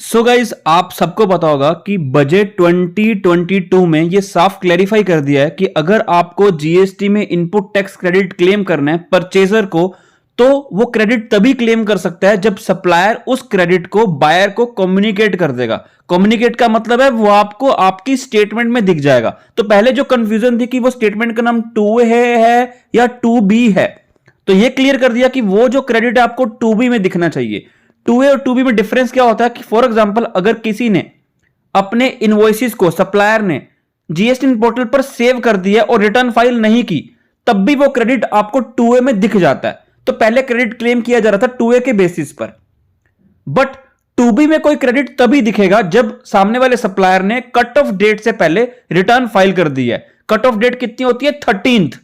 So guys, आप सबको पता होगा कि बजट 2022 में ये साफ क्लैरिफाई कर दिया है कि अगर आपको जीएसटी में इनपुट टैक्स क्रेडिट क्लेम करना है परचेजर को, तो वो क्रेडिट तभी क्लेम कर सकता है जब सप्लायर उस क्रेडिट को बायर को कम्युनिकेट कर देगा। कम्युनिकेट का मतलब है वो आपको आपकी स्टेटमेंट में दिख जाएगा। तो पहले जो कंफ्यूजन थी कि वो स्टेटमेंट का नाम 2A है या 2B है, तो ये क्लियर कर दिया कि वो जो क्रेडिट है आपको 2B में दिखना चाहिए। 2A और 2B में डिफरेंस क्या होता है कि फॉर एग्जांपल अगर किसी ने अपने इनवॉइसेस को सप्लायर ने जीएसटी पोर्टल पर सेव कर दिया और रिटर्न फाइल नहीं की, तब भी वो क्रेडिट आपको 2A में दिख जाता है। तो पहले क्रेडिट क्लेम किया जा रहा था 2A के बेसिस पर, बट 2B में कोई क्रेडिट तभी दिखेगा जब सामने वाले सप्लायर ने कट ऑफ डेट से पहले रिटर्न फाइल कर दी है। कट ऑफ डेट कितनी होती है? 13th।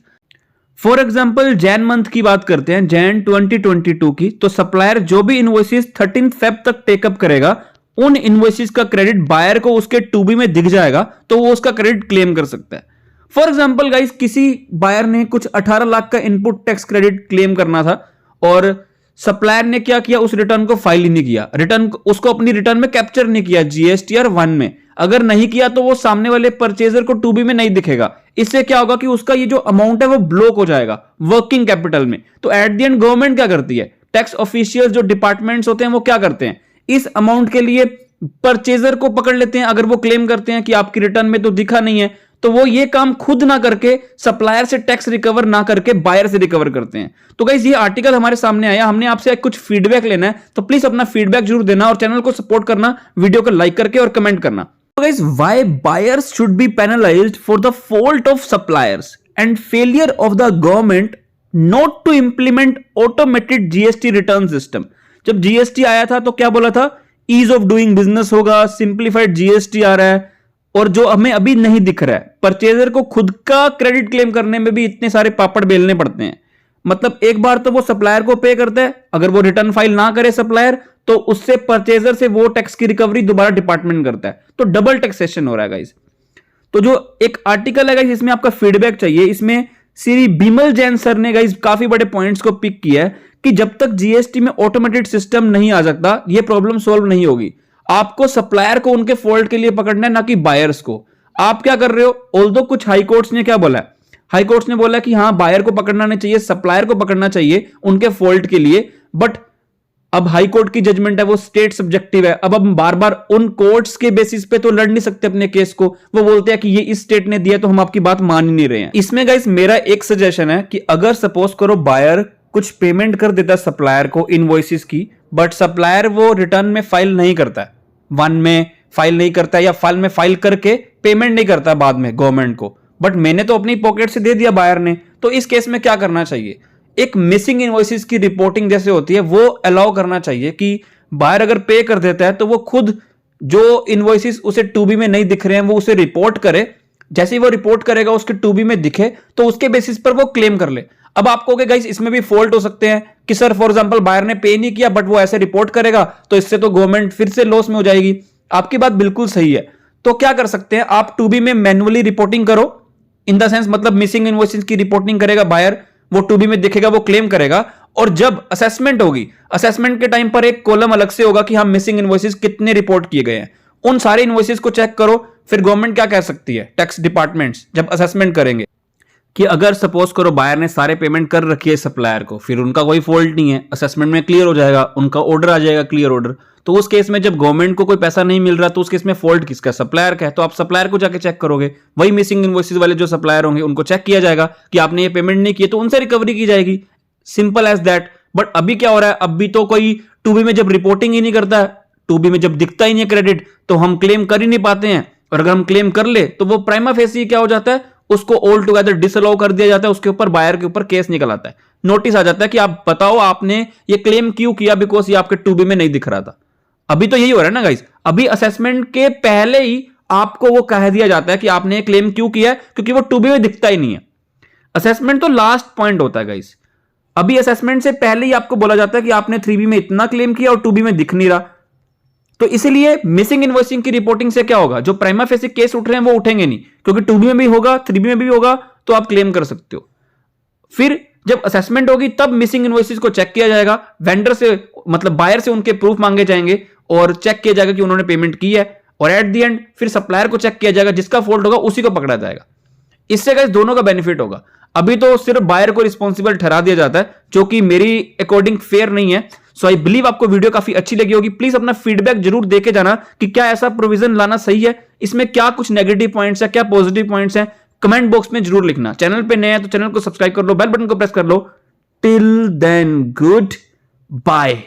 For example Jain month की बात करते हैं, जैन 2022 की, तो सप्लायर जो भी इनवॉइसेस 13 फेब तक टेकअप करेगा, उन इनवॉइसेस का क्रेडिट बायर को उसके 2B में दिख जाएगा, तो वो उसका क्रेडिट क्लेम कर सकता है। फॉर एग्जाम्पल गाइस, किसी बायर ने कुछ 18 लाख का इनपुट टैक्स क्रेडिट क्लेम करना था और सप्लायर ने क्या किया, उस रिटर्न को फाइल ही नहीं किया, रिटर्न उसको अपनी रिटर्न में कैप्चर नहीं किया जीएसटीआर 1 में। अगर नहीं किया तो वो सामने वाले परचेजर को 2B में नहीं दिखेगा। इससे क्या होगा कि उसका ये जो अमाउंट है वो ब्लॉक हो जाएगा वर्किंग कैपिटल में। तो एट द एंड गवर्नमेंट क्या करती है, टैक्स ऑफिशियल जो डिपार्टमेंट्स होते हैं वो क्या करते हैं, इस अमाउंट के लिए परचेजर को पकड़ लेते हैं। अगर वो क्लेम करते हैं कि आपकी रिटर्न में तो दिखा नहीं है, तो वो ये काम खुद ना करके सप्लायर से टैक्स रिकवर ना करके बायर से रिकवर करते हैं। तो गाइस, ये आर्टिकल हमारे सामने आया, हमने आपसे कुछ फीडबैक लेना है, तो प्लीज अपना फीडबैक जरूर देना और चैनल को सपोर्ट करना, वीडियो को लाइक करके और कमेंट करना। So guys, why buyers should be penalized for the fault of suppliers and failure of the government not to implement automated GST return system? जब GST आया था तो क्या बोला था, ease of doing business होगा, simplified GST आ रहा है, और जो हमें अभी नहीं दिख रहा है, परचेजर को खुद का क्रेडिट क्लेम करने में भी इतने सारे पापड़ बेलने पड़ते हैं। मतलब एक बार तो वो सप्लायर को पे करता है, अगर वो रिटर्न फाइल ना करे सप्लायर, तो उससे परचेजर से वो टैक्स की रिकवरी दोबारा डिपार्टमेंट करता है, तो डबल टैक्सेशन हो रहा है गाइस। तो जो एक आर्टिकल है गाइस, इसमें आपका फीडबैक चाहिए। इसमें श्री बिमल जैन सर ने गाइस काफी बड़े पॉइंट्स को पिक किया है कि जब तक जीएसटी में ऑटोमेटेड सिस्टम नहीं आ सकता, ये प्रॉब्लम सॉल्व नहीं होगी। आपको सप्लायर को उनके फॉल्ट के लिए पकड़ना है, ना कि बायर्स को। आप क्या कर रहे हो, ऑल्दो कुछ हाई कोर्ट्स ने क्या बोला है, हाई कोर्ट्स ने बोला कि हाँ, बायर को पकड़ना नहीं चाहिए, सप्लायर को पकड़ना चाहिए उनके फॉल्ट के लिए, बट अब हाई कोर्ट की जजमेंट है वो स्टेट सब्जेक्टिव है। अब हम बार बार उन कोर्ट्स के बेसिस पे तो लड़ नहीं सकते अपने केस को। वो बोलते हैं कि ये इस स्टेट ने दिया तो हम आपकी बात मान ही नहीं रहे हैं। इसमें गाइस मेरा एक सजेशन है कि अगर सपोज करो बायर कुछ पेमेंट कर देता है सप्लायर को इनवॉइसेस की, बट सप्लायर वो रिटर्न में फाइल नहीं करता है, 1 में फाइल नहीं करता है, या फाइल में फाइल करके पेमेंट नहीं करता बाद में गवर्नमेंट को, बट मैंने तो अपनी पॉकेट से दे दिया बायर ने, तो इस केस में क्या करना चाहिए, एक मिसिंग इनवॉइसेस की रिपोर्टिंग जैसे होती है वो अलाउ करना चाहिए कि बायर अगर पे कर देता है तो वो खुद जो इनवॉइसेस उसे 2B में नहीं दिख रहे हैं वो उसे रिपोर्ट करे। जैसे ही वो रिपोर्ट करेगा उसके 2B में दिखे तो उसके बेसिस पर वो क्लेम कर ले। अब आप कहोगे गाइस इसमें भी फॉल्ट हो सकते हैं कि सर फॉर एग्जांपल बायर ने पे नहीं किया बट वो ऐसे रिपोर्ट करेगा, तो इससे तो गवर्नमेंट फिर से लॉस में हो जाएगी। आपकी बात बिल्कुल सही है। तो क्या कर सकते हैं, आप 2B में मैन्युअली रिपोर्टिंग करो, इन द सेंस मतलब मिसिंग इनवॉइसेस की रिपोर्टिंग करेगा बायर, वो 2B में दिखेगा, वो क्लेम करेगा। और जब असेसमेंट होगी, असेसमेंट के टाइम पर एक कॉलम अलग से होगा कि हम मिसिंग इनवॉइसेस कितने रिपोर्ट किए गए हैं, उन सारे इनवॉइसेस को चेक करो। फिर गवर्नमेंट क्या कह सकती है, टैक्स डिपार्टमेंट्स जब असेसमेंट करेंगे कि अगर सपोज करो बायर ने सारे पेमेंट कर रखी है सप्लायर को, फिर उनका कोई फॉल्ट नहीं है, असेसमेंट में क्लियर हो जाएगा, उनका ऑर्डर आ जाएगा, क्लियर ऑर्डर, तो उस केस में जब गवर्नमेंट को कोई पैसा नहीं मिल रहा तो उस केस में फॉल्ट किसका, सप्लायर का है। तो आप सप्लायर को जाके चेक करोगे, वही मिसिंग इनवॉइसेस वाले जो सप्लायर होंगे उनको चेक किया जाएगा कि आपने ये पेमेंट नहीं की, तो उनसे रिकवरी की जाएगी, सिंपल एज दैट। बट अभी क्या हो रहा है, अभी तो कोई 2B में जब रिपोर्टिंग ही नहीं करता है, 2B में जब दिखता ही नहीं है क्रेडिट, तो हम क्लेम कर ही नहीं पाते हैं। और अगर हम क्लेम कर ले तो वो प्राइमा फेसी क्या हो जाता है, उसको ऑल टुगेदर डिसअलाउ कर दिया जाता है, उसके ऊपर बायर के ऊपर केस निकल आता है, नोटिस आ जाता है कि आप बताओ आपने ये क्लेम क्यों किया, बिकॉज ये आपके 2B में नहीं दिख रहा था। अभी तो यही हो रहा है ना गाइस, अभी असेसमेंट के पहले ही आपको वो कह दिया जाता है कि आपने क्लेम क्यों किया, क्योंकि वो 2B में दिखता ही नहीं है। असेसमेंट तो लास्ट पॉइंट होता है गाइस, अभी असेसमेंट से पहले ही आपको बोला जाता है कि आपने 3B में इतना क्लेम किया और 2B में दिख नहीं रहा। तो इसलिए मिसिंग इनवॉइसिंग की रिपोर्टिंग से क्या होगा, जो प्राइमा फेसी केस उठ रहे हैं वो उठेंगे नहीं, क्योंकि 2B में भी होगा 3B में भी होगा, तो आप क्लेम कर सकते हो। फिर जब असेसमेंट होगी तब मिसिंग इनवॉइसेस को चेक किया जाएगा, वेंडर से मतलब बायर से उनके प्रूफ मांगे जाएंगे, और चेक किया जाएगा कि उन्होंने पेमेंट की है, और एट द एंड फिर सप्लायर को चेक किया जाएगा, जिसका फॉल्ट होगा उसी को पकड़ा जाएगा। इससे गाइस दोनों का बेनिफिट होगा। अभी तो सिर्फ बायर को रिस्पॉन्सिबल ठहरा दिया जाता है, जो कि मेरी अकॉर्डिंग फेयर नहीं है। सो आई बिलीव आपको वीडियो काफी अच्छी लगी होगी। प्लीज अपना फीडबैक जरूर देके जाना कि क्या ऐसा प्रोविजन लाना सही है, इसमें क्या कुछ नेगेटिव पॉइंट्स है, क्या पॉजिटिव पॉइंट्स हैं, कमेंट बॉक्स में जरूर लिखना। चैनल पे नए हैं तो चैनल को सब्सक्राइब कर लो, बेल बटन को प्रेस कर लो। Till then good bye.